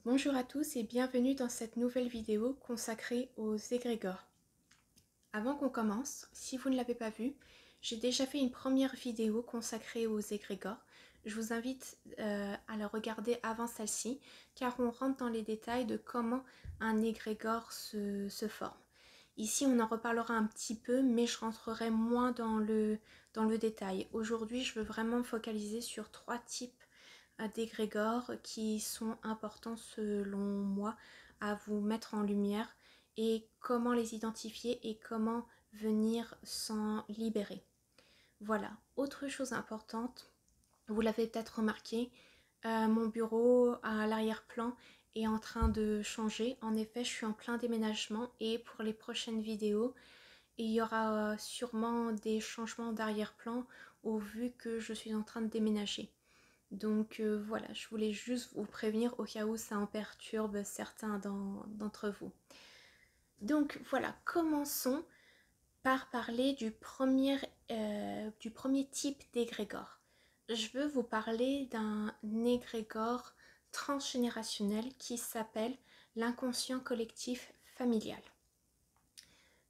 Bonjour à tous et bienvenue dans cette nouvelle vidéo consacrée aux égrégores. Avant qu'on commence, si vous ne l'avez pas vu, j'ai déjà fait une première vidéo consacrée aux égrégores. Je vous invite à la regarder avant celle-ci car on rentre dans les détails de comment un égrégore se forme. Ici, on en reparlera un petit peu, mais je rentrerai moins dans le détail. Aujourd'hui, je veux vraiment me focaliser sur 3 types d'égrégores qui sont importants selon moi à vous mettre en lumière et comment les identifier et comment venir s'en libérer. Voilà, autre chose importante, vous l'avez peut-être remarqué, mon bureau à l'arrière-plan est en train de changer. En effet, je suis en plein déménagement et pour les prochaines vidéos, il y aura sûrement des changements d'arrière-plan au vu que je suis en train de déménager. Donc voilà, je voulais juste vous prévenir au cas où ça en perturbe certains d'entre vous. Donc voilà, commençons par parler du premier type d'égrégore. Je veux vous parler d'un égrégore transgénérationnel qui s'appelle l'inconscient collectif familial.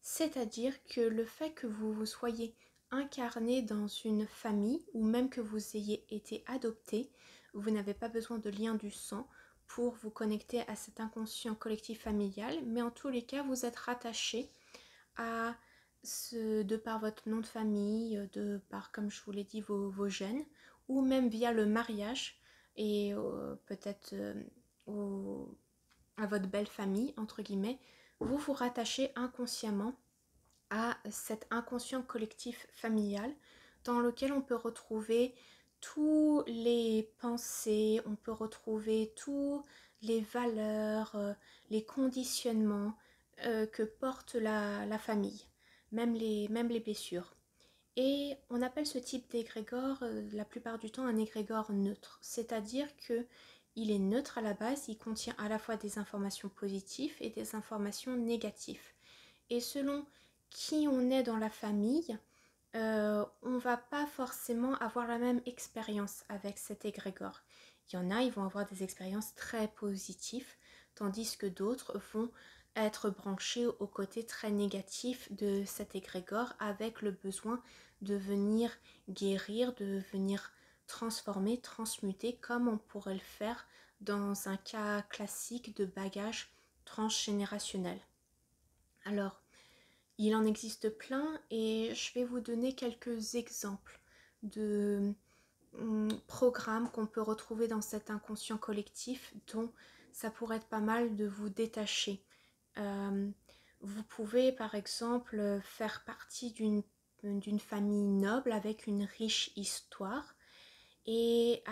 C'est-à-dire que le fait que vous soyez incarné dans une famille ou même que vous ayez été adopté, vous n'avez pas besoin de lien du sang pour vous connecter à cet inconscient collectif familial, mais en tous les cas, vous êtes rattaché à de par votre nom de famille, de par, comme je vous l'ai dit, vos gènes, ou même via le mariage et peut-être à votre belle famille, entre guillemets, vous vous rattachez inconsciemment à cet inconscient collectif familial dans lequel on peut retrouver tous les pensées, on peut retrouver tous les valeurs, les conditionnements que porte la famille, même les blessures. Et on appelle ce type d'égrégore la plupart du temps un égrégore neutre, c'est-à-dire que il est neutre à la base, il contient à la fois des informations positives et des informations négatives. Et selon qui on est dans la famille, on ne va pas forcément avoir la même expérience avec cet égrégore. Il y en a, ils vont avoir des expériences très positives, tandis que d'autres vont être branchés au côté très négatif de cet égrégore avec le besoin de venir guérir, de venir transformer, transmuter comme on pourrait le faire dans un cas classique de bagage transgénérationnel. Alors, il en existe plein et je vais vous donner quelques exemples de programmes qu'on peut retrouver dans cet inconscient collectif dont ça pourrait être pas mal de vous détacher. Vous pouvez par exemple faire partie d'une famille noble avec une riche histoire et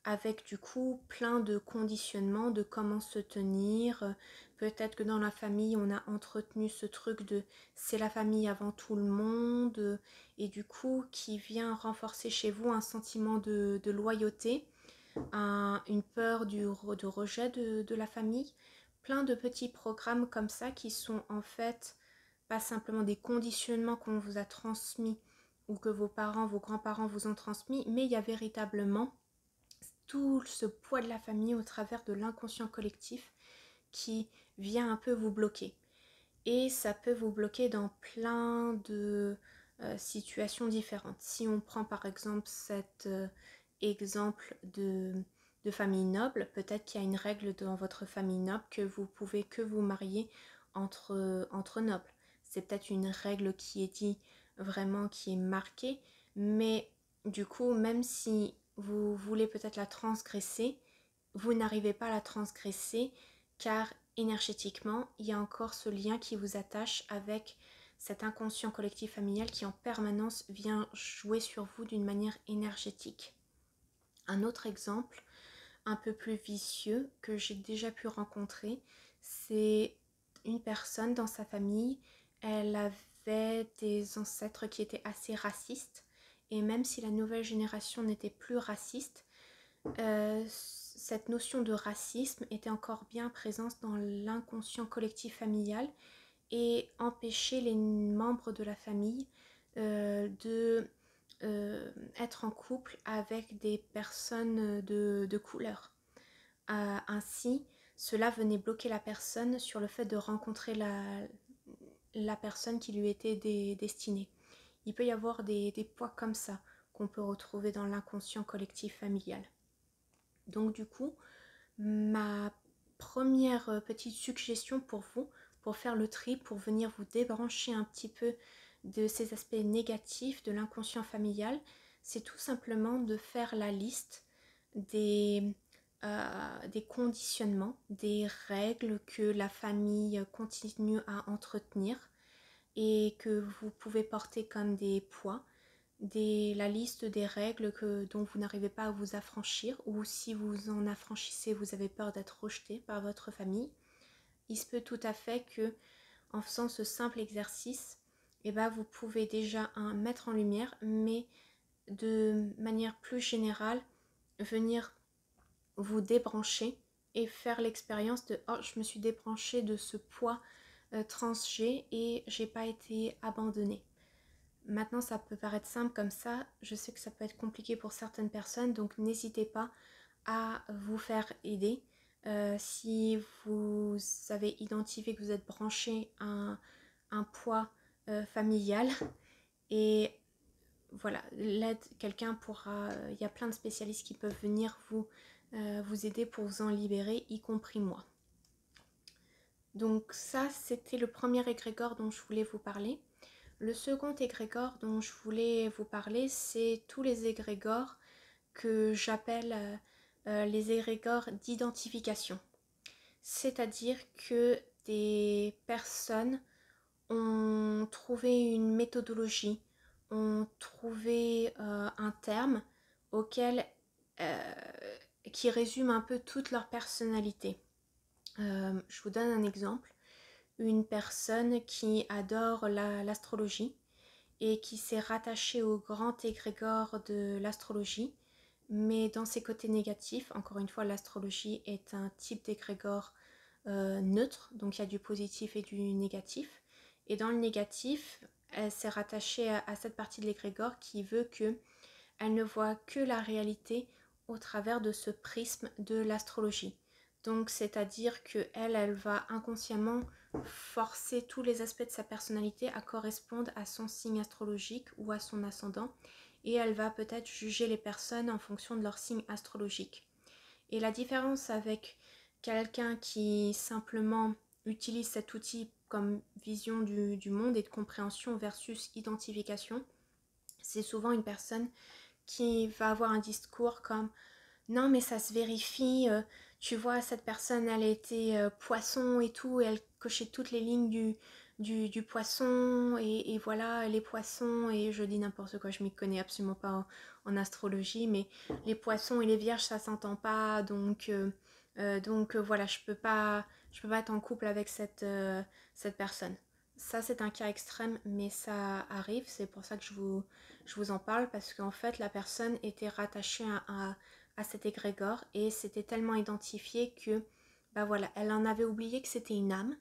avec du coup plein de conditionnements de comment se tenir. Peut-être que dans la famille on a entretenu ce truc de c'est la famille avant tout le monde et du coup qui vient renforcer chez vous un sentiment de loyauté, une peur de rejet de la famille. Plein de petits programmes comme ça qui sont en fait pas simplement des conditionnements qu'on vous a transmis ou que vos parents, vos grands-parents vous ont transmis, mais il y a véritablement tout ce poids de la famille au travers de l'inconscient collectif qui vient un peu vous bloquer. Et ça peut vous bloquer dans plein de situations différentes. Si on prend par exemple cet exemple de famille noble, peut-être qu'il y a une règle dans votre famille noble que vous pouvez que vous marier entre nobles. C'est peut-être une règle qui est dit vraiment, qui est marquée, mais du coup, même si vous voulez peut-être la transgresser, vous n'arrivez pas à la transgresser car énergétiquement, il y a encore ce lien qui vous attache avec cet inconscient collectif familial qui en permanence vient jouer sur vous d'une manière énergétique. Un autre exemple, un peu plus vicieux, que j'ai déjà pu rencontrer, c'est une personne dans sa famille, elle avait des ancêtres qui étaient assez racistes, et même si la nouvelle génération n'était plus raciste, cette notion de racisme était encore bien présente dans l'inconscient collectif familial et empêchait les membres de la famille de être en couple avec des personnes de couleur. Ainsi, cela venait bloquer la personne sur le fait de rencontrer la personne qui lui était destinée. Il peut y avoir des poids comme ça qu'on peut retrouver dans l'inconscient collectif familial. Donc du coup, ma première petite suggestion pour vous, pour faire le tri, pour venir vous débrancher un petit peu de ces aspects négatifs de l'inconscient familial, c'est tout simplement de faire la liste des conditionnements, des règles que la famille continue à entretenir et que vous pouvez porter comme des poids, la liste des règles dont vous n'arrivez pas à vous affranchir, ou si vous en affranchissez, vous avez peur d'être rejeté par votre famille. Il se peut tout à fait que, en faisant ce simple exercice, vous pouvez déjà mettre en lumière, mais de manière plus générale, venir vous débrancher et faire l'expérience de oh, je me suis débranchée de ce poids trans-G et j'ai pas été abandonnée. Maintenant, ça peut paraître simple comme ça. Je sais que ça peut être compliqué pour certaines personnes, donc n'hésitez pas à vous faire aider. Si vous avez identifié que vous êtes branché à un poids familial, et voilà, l'aide, quelqu'un pourra, il y a plein de spécialistes qui peuvent venir vous aider pour vous en libérer, y compris moi. Donc ça, c'était le premier égrégore dont je voulais vous parler. Le second égrégore dont je voulais vous parler, c'est tous les égrégores que j'appelle les égrégores d'identification. C'est-à-dire que des personnes ont trouvé une méthodologie, ont trouvé un terme auquel, qui résume un peu toute leur personnalité. Je vous donne un exemple. Une personne qui adore l'astrologie et qui s'est rattachée au grand égrégore de l'astrologie, mais dans ses côtés négatifs, encore une fois, l'astrologie est un type d'égrégore neutre, donc il y a du positif et du négatif. Et dans le négatif, elle s'est rattachée à cette partie de l'égrégore qui veut qu'elle ne voit que la réalité au travers de ce prisme de l'astrologie. Donc c'est-à-dire qu'elle va inconsciemment forcer tous les aspects de sa personnalité à correspondre à son signe astrologique ou à son ascendant, et elle va peut-être juger les personnes en fonction de leur signe astrologique. Et la différence avec quelqu'un qui simplement utilise cet outil comme vision du monde et de compréhension versus identification, c'est souvent une personne qui va avoir un discours comme non mais ça se vérifie, tu vois cette personne elle était poisson et tout, et elle cochait toutes les lignes du poisson, et voilà les poissons, et je dis n'importe quoi, je m'y connais absolument pas en astrologie, mais les poissons et les vierges ça s'entend pas, donc voilà, je peux pas être en couple avec cette personne. Ça c'est un cas extrême, mais ça arrive, c'est pour ça que je vous en parle, parce qu'en fait la personne était rattachée à cet égrégore et c'était tellement identifié que voilà, elle en avait oublié que c'était une âme.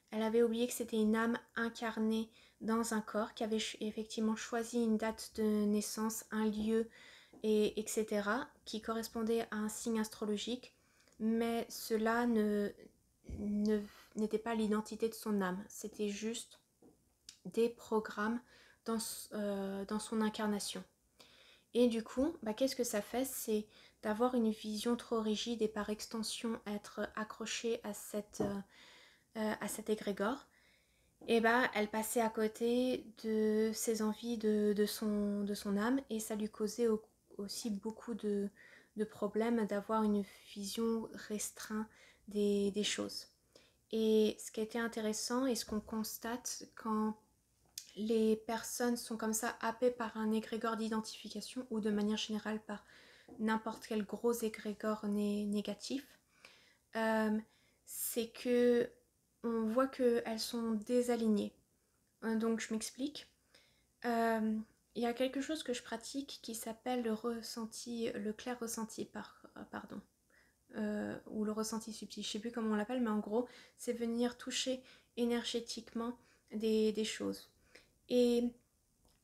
Elle avait oublié que c'était une âme incarnée dans un corps qui avait effectivement choisi une date de naissance, un lieu, etc., qui correspondait à un signe astrologique, mais cela n'était pas l'identité de son âme, c'était juste des programmes dans son incarnation. Et du coup, qu'est-ce que ça fait? C'est d'avoir une vision trop rigide et par extension être accrochée à cet égrégore. Et elle passait à côté de ses envies de son âme, et ça lui causait aussi beaucoup de problèmes d'avoir une vision restreinte des choses. Et ce qui a été intéressant et ce qu'on constate quand les personnes sont comme ça happées par un égrégore d'identification, ou de manière générale par n'importe quel gros égrégore négatif, c'est que on voit qu'elles sont désalignées. Donc je m'explique. Il y a quelque chose que je pratique qui s'appelle le clair ressenti, pardon. Ou le ressenti subtil, je sais plus comment on l'appelle, mais en gros c'est venir toucher énergétiquement des choses. Et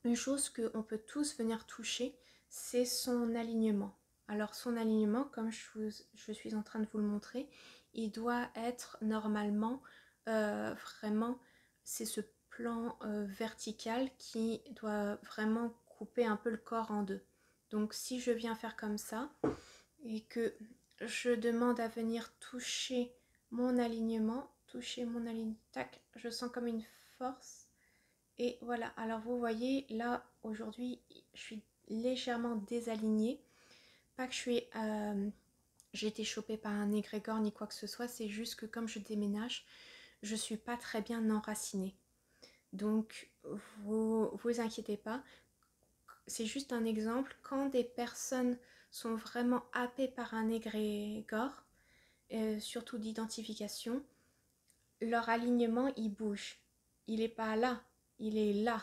une chose qu'on peut tous venir toucher, c'est son alignement. Alors son alignement, comme je suis en train de vous le montrer, il doit être normalement vraiment, c'est ce plan vertical qui doit vraiment couper un peu le corps en deux. Donc si je viens faire comme ça et que je demande à venir toucher mon alignement, tac, je sens comme une force. Et voilà, alors vous voyez, là, aujourd'hui, je suis légèrement désalignée. Pas que j'ai été chopée par un égrégore ni quoi que ce soit, c'est juste que comme je déménage, je suis pas très bien enracinée. Donc, vous inquiétez pas. C'est juste un exemple. Quand des personnes sont vraiment happées par un égrégore, surtout d'identification, leur alignement, il bouge. Il n'est pas là, il est là.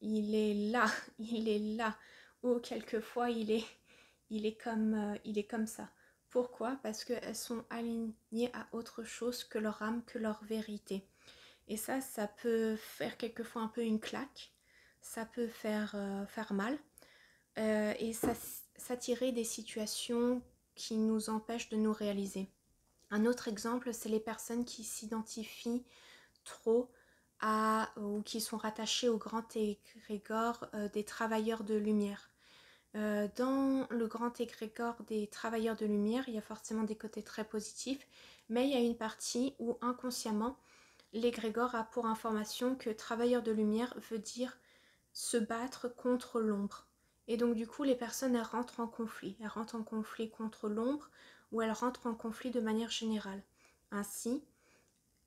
Il est là, il est là. Ou quelquefois, il est comme ça. Pourquoi? Parce qu'elles sont alignées à autre chose que leur âme, que leur vérité. Et ça peut faire quelquefois un peu une claque. Ça peut faire mal. Et s'attirer des situations qui nous empêchent de nous réaliser. Un autre exemple, c'est les personnes qui s'identifient trop ou qui sont rattachées au grand égrégore des travailleurs de lumière. Dans le grand égrégore des travailleurs de lumière, il y a forcément des côtés très positifs, mais il y a une partie où inconsciemment, l'égrégore a pour information que travailleur de lumière veut dire se battre contre l'ombre. Et donc du coup, les personnes, elles rentrent en conflit. Elles rentrent en conflit contre l'ombre ou elles rentrent en conflit de manière générale. Ainsi,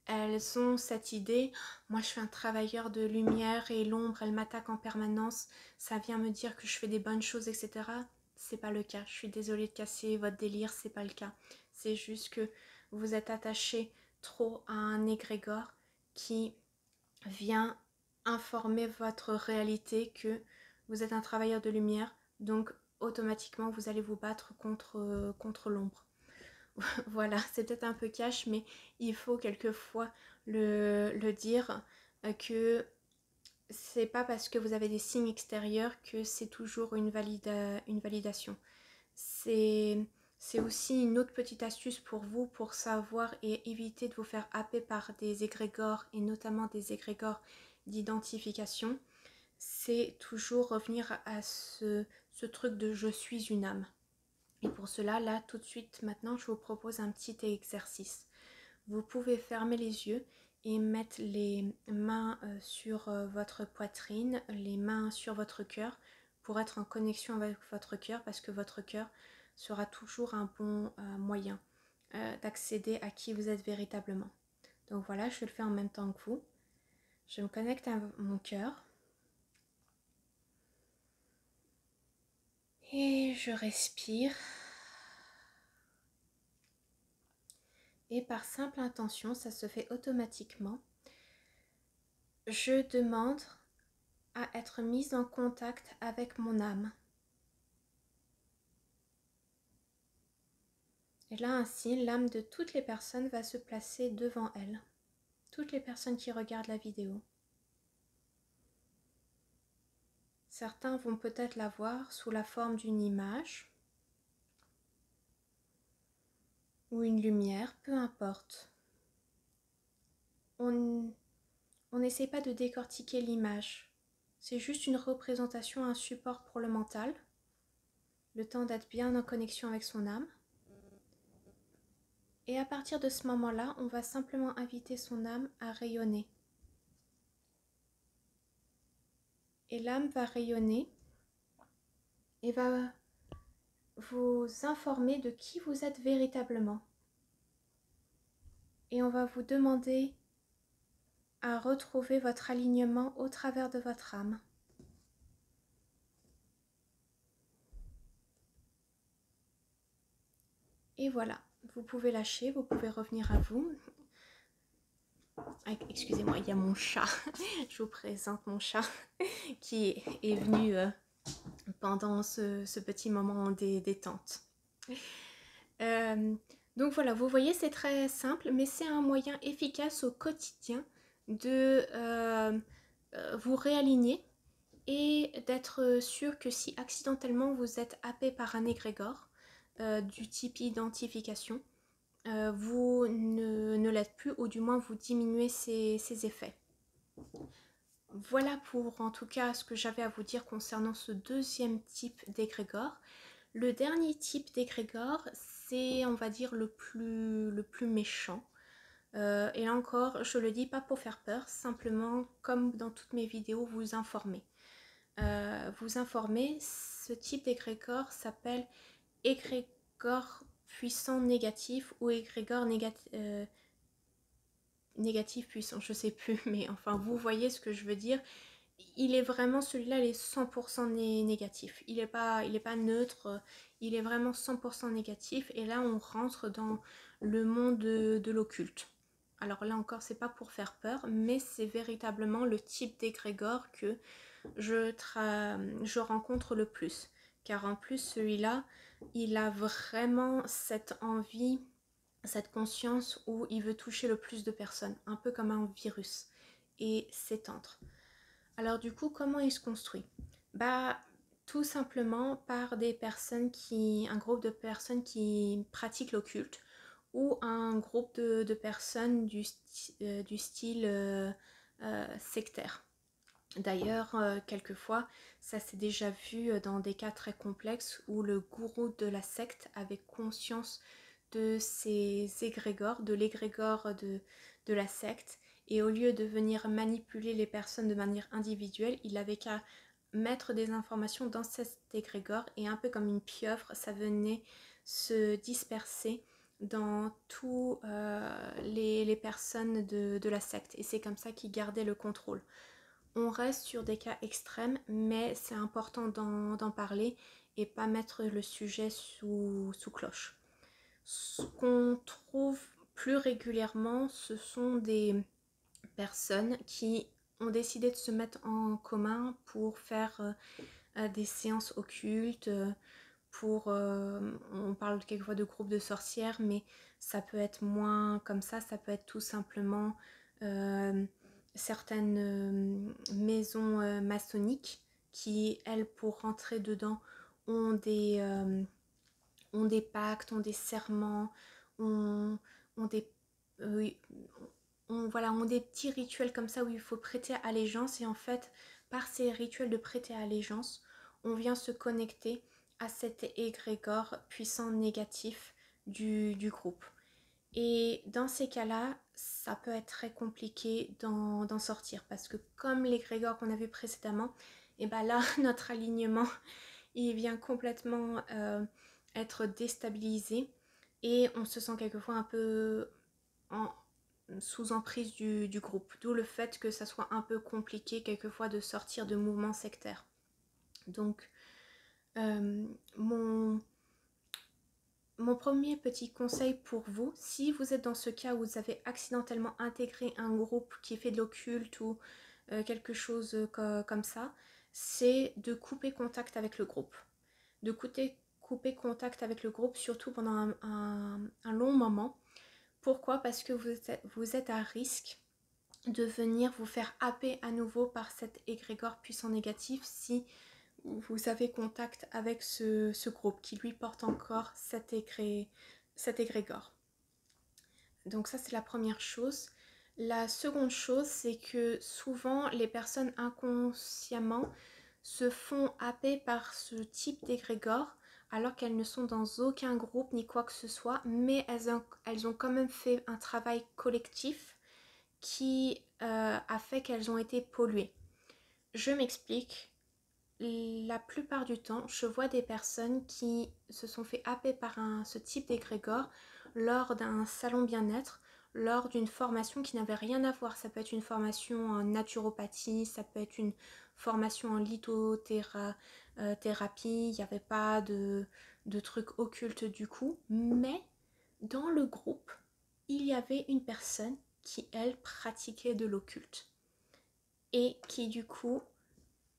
elles ont cette idée, moi je suis un travailleur de lumière et l'ombre, elle m'attaque en permanence, ça vient me dire que je fais des bonnes choses, etc. C'est pas le cas. Je suis désolée de casser votre délire, c'est pas le cas. C'est juste que vous êtes attaché trop à un égrégore qui vient informer votre réalité que vous êtes un travailleur de lumière, donc automatiquement vous allez vous battre contre l'ombre. Voilà, c'est peut-être un peu cash, mais il faut quelquefois le dire que c'est pas parce que vous avez des signes extérieurs que c'est toujours une validation. C'est aussi une autre petite astuce pour vous pour savoir et éviter de vous faire happer par des égrégores et notamment des égrégores d'identification. C'est toujours revenir à ce truc de je suis une âme. Et pour cela, là, tout de suite, maintenant, je vous propose un petit exercice. Vous pouvez fermer les yeux et mettre les mains sur votre poitrine, les mains sur votre cœur pour être en connexion avec votre cœur parce que votre cœur sera toujours un bon moyen d'accéder à qui vous êtes véritablement. Donc voilà, je le fais en même temps que vous. Je me connecte à mon cœur. Et je respire. Et par simple intention, ça se fait automatiquement. Je demande à être mise en contact avec mon âme. Et là ainsi, l'âme de toutes les personnes va se placer devant elle. Toutes les personnes qui regardent la vidéo. Certains vont peut-être la voir sous la forme d'une image ou une lumière, peu importe. On n'essaie pas de décortiquer l'image. C'est juste une représentation, un support pour le mental. Le temps d'être bien en connexion avec son âme. Et à partir de ce moment-là, on va simplement inviter son âme à rayonner. Et l'âme va rayonner et va vous informer de qui vous êtes véritablement. Et on va vous demander à retrouver votre alignement au travers de votre âme. Et voilà, vous pouvez lâcher, vous pouvez revenir à vous. Excusez-moi, il y a mon chat. Je vous présente mon chat qui est venu pendant ce petit moment des détente. Donc voilà, vous voyez, c'est très simple, mais c'est un moyen efficace au quotidien de vous réaligner et d'être sûr que si accidentellement vous êtes happé par un égrégore, du type identification, vous ne l'êtes plus, ou du moins vous diminuez ses effets. Voilà pour en tout cas ce que j'avais à vous dire concernant ce deuxième type d'égrégore. Le dernier type d'égrégore, c'est on va dire le plus méchant. Et là encore, je le dis pas pour faire peur, simplement comme dans toutes mes vidéos, vous informer. Ce type d'égrégore s'appelle égrégore puissant négatif ou égrégore négatif puissant, je sais plus, mais enfin vous voyez ce que je veux dire. Il est vraiment, celui-là, il est 100% négatif. Il est pas neutre, il est vraiment 100% négatif. Et là, on rentre dans le monde de l'occulte. Alors là encore, c'est pas pour faire peur, mais c'est véritablement le type d'égrégore que je rencontre le plus. Car en plus, celui-là, il a vraiment cette envie, cette conscience où il veut toucher le plus de personnes, un peu comme un virus, et s'étendre. Alors du coup, comment il se construit? Bah, tout simplement par un groupe de personnes qui pratiquent l'occulte, ou un groupe de personnes du style sectaire. D'ailleurs, quelquefois, ça s'est déjà vu dans des cas très complexes où le gourou de la secte avait conscience de ces égrégores, de l'égrégore de la secte, et au lieu de venir manipuler les personnes de manière individuelle, il avait qu'à mettre des informations dans cet égrégore, et un peu comme une pieuvre, ça venait se disperser dans tous les personnes de la secte, et c'est comme ça qu'il gardait le contrôle. On reste sur des cas extrêmes, mais c'est important d'en parler et pas mettre le sujet sous cloche. Ce qu'on trouve plus régulièrement, ce sont des personnes qui ont décidé de se mettre en commun pour faire des séances occultes, on parle quelquefois de groupes de sorcières, mais ça peut être moins comme ça peut être tout simplement certaines maisons maçonniques qui, elles, pour rentrer dedans, ont des pactes, ont des serments, ont, ont des... oui, ont des petits rituels comme ça où il faut prêter allégeance, et en fait, par ces rituels de prêter allégeance, on vient se connecter à cet égrégore puissant négatif du groupe. Et dans ces cas-là, ça peut être très compliqué d'en sortir, parce que comme l'égrégore qu'on a vu précédemment, et ben là, notre alignement, il vient complètement être déstabilisé, et on se sent quelquefois un peu sous emprise du groupe, d'où le fait que ça soit un peu compliqué quelquefois de sortir de mouvements sectaires. Donc mon premier petit conseil pour vous, si vous êtes dans ce cas où vous avez accidentellement intégré un groupe qui fait de l'occulte ou quelque chose comme ça, c'est de couper contact avec le groupe. De couper contact avec le groupe, surtout pendant un long moment. Pourquoi? Parce que vous êtes à risque de venir vous faire happer à nouveau par cet égrégore puissant négatif si vous avez contact avec ce groupe qui lui porte encore cet égrégore. Donc ça, c'est la première chose. La seconde chose, c'est que souvent les personnes inconsciemment se font happer par ce type d'égrégore alors qu'elles ne sont dans aucun groupe ni quoi que ce soit, mais elles ont quand même fait un travail collectif qui a fait qu'elles ont été polluées. Je m'explique. La plupart du temps, je vois des personnes qui se sont fait happer par ce type d'égrégore lors d'un salon bien-être, lors d'une formation qui n'avait rien à voir. Ça peut être une formation en naturopathie, ça peut être une formation en lithothérapie, il n'y avait pas de trucs occultes du coup, mais dans le groupe, il y avait une personne qui, elle, pratiquait de l'occulte et qui du coup,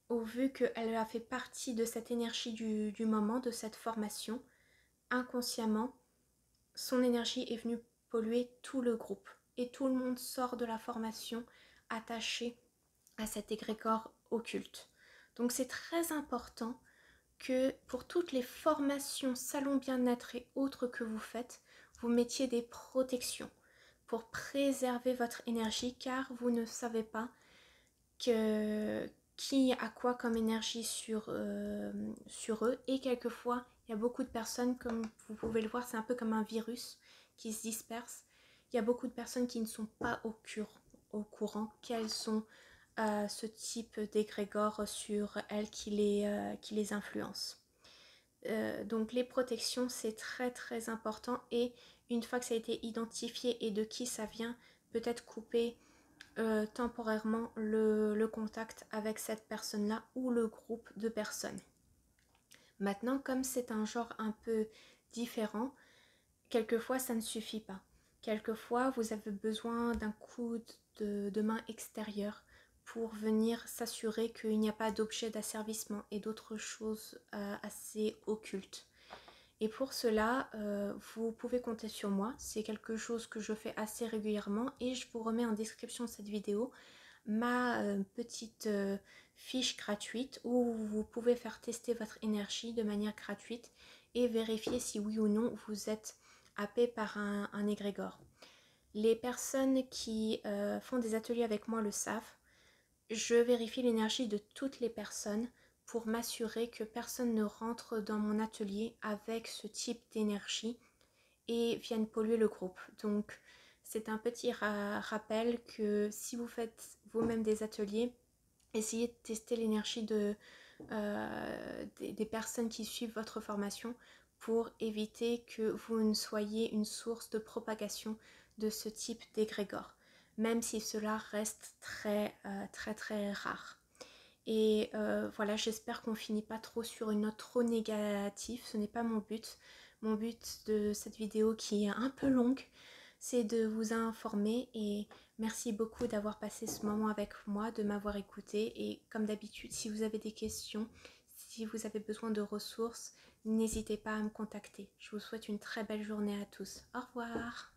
au vu qu'elle a fait partie de cette énergie du moment, de cette formation, inconsciemment, son énergie est venue polluer tout le groupe. Et tout le monde sort de la formation attaché à cet égrégore occulte. Donc c'est très important que pour toutes les formations salon bien-être et autres que vous faites, vous mettiez des protections pour préserver votre énergie, car vous ne savez pas que, qui a quoi comme énergie sur eux. Et quelquefois, il y a beaucoup de personnes, comme vous pouvez le voir, c'est un peu comme un virus qui se disperse. Il y a beaucoup de personnes qui ne sont pas au courant qu'elles sont ce type d'égrégore sur elles qui les influence. Donc les protections, c'est très très important, et une fois que ça a été identifié et de qui ça vient, peut-être couper temporairement le contact avec cette personne-là ou le groupe de personnes. Maintenant, comme c'est un genre un peu différent, quelquefois ça ne suffit pas. Quelquefois, vous avez besoin d'un coup de main extérieur pour venir s'assurer qu'il n'y a pas d'objet d'asservissement et d'autres choses assez occultes. Et pour cela, vous pouvez compter sur moi. C'est quelque chose que je fais assez régulièrement, et je vous remets en description de cette vidéo ma petite fiche gratuite où vous pouvez faire tester votre énergie de manière gratuite et vérifier si oui ou non vous êtes happé par un égrégore. Les personnes qui font des ateliers avec moi le savent. Je vérifie l'énergie de toutes les personnes pour m'assurer que personne ne rentre dans mon atelier avec ce type d'énergie et vienne polluer le groupe. Donc c'est un petit rappel que si vous faites vous-même des ateliers, essayez de tester l'énergie des personnes qui suivent votre formation pour éviter que vous ne soyez une source de propagation de ce type d'égrégore, même si cela reste très rare. Et voilà, j'espère qu'on finit pas trop sur une note trop négative, ce n'est pas mon but. Mon but de cette vidéo, qui est un peu longue, c'est de vous informer, et merci beaucoup d'avoir passé ce moment avec moi, de m'avoir écouté. Et comme d'habitude, si vous avez des questions, si vous avez besoin de ressources, n'hésitez pas à me contacter. Je vous souhaite une très belle journée à tous. Au revoir.